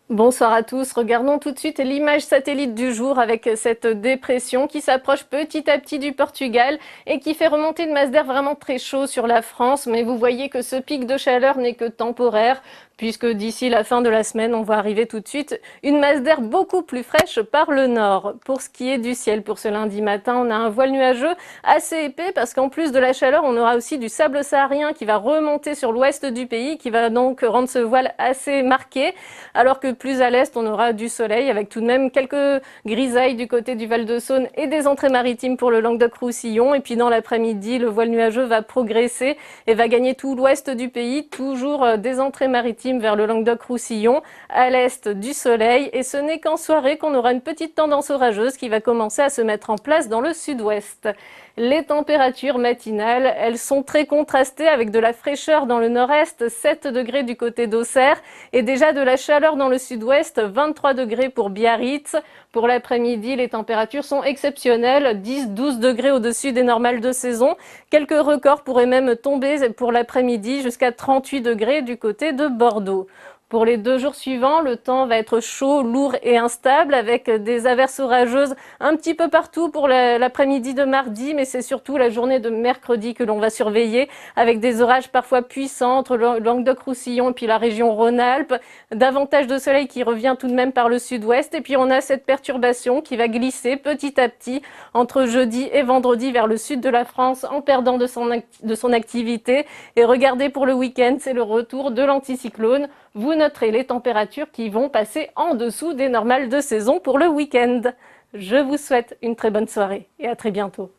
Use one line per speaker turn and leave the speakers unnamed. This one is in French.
Bonsoir à tous, regardons tout de suite l'image satellite du jour avec cette dépression qui s'approche petit à petit du Portugal et qui fait remonter une masse d'air vraiment très chaud sur la France. Mais vous voyez que ce pic de chaleur n'est que temporaire puisque d'ici la fin de la semaine, on va arriver tout de suite une masse d'air beaucoup plus fraîche par le nord. Pour ce qui est du ciel pour ce lundi matin, on a un voile nuageux assez épais parce qu'en plus de la chaleur, on aura aussi du sable saharien qui va remonter sur l'ouest du pays, qui va donc rendre ce voile assez marqué, alors que plus à l'est, on aura du soleil avec tout de même quelques grisailles du côté du Val-de-Saône et des entrées maritimes pour le Languedoc-Roussillon. Et puis dans l'après-midi, le voile nuageux va progresser et va gagner tout l'ouest du pays, toujours des entrées maritimes vers le Languedoc-Roussillon, à l'est du soleil. Et ce n'est qu'en soirée qu'on aura une petite tendance orageuse qui va commencer à se mettre en place dans le sud-ouest. Les températures matinales, elles sont très contrastées avec de la fraîcheur dans le nord-est, 7 degrés du côté d'Auxerre et déjà de la chaleur dans le sud-ouest, 23 degrés pour Biarritz. Pour l'après-midi, les températures sont exceptionnelles, 10-12 degrés au-dessus des normales de saison. Quelques records pourraient même tomber pour l'après-midi jusqu'à 38 degrés du côté de Bordeaux. Pour les 2 jours suivants, le temps va être chaud, lourd et instable avec des averses orageuses un petit peu partout pour l'après-midi de mardi, mais c'est surtout la journée de mercredi que l'on va surveiller avec des orages parfois puissants entre le Languedoc-Roussillon et puis la région Rhône-Alpes, davantage de soleil qui revient tout de même par le sud-ouest et puis on a cette perturbation qui va glisser petit à petit entre jeudi et vendredi vers le sud de la France en perdant de son activité. Et regardez pour le week-end, c'est le retour de l'anticyclone. Vous noterez les températures qui vont passer en dessous des normales de saison pour le week-end. Je vous souhaite une très bonne soirée et à très bientôt.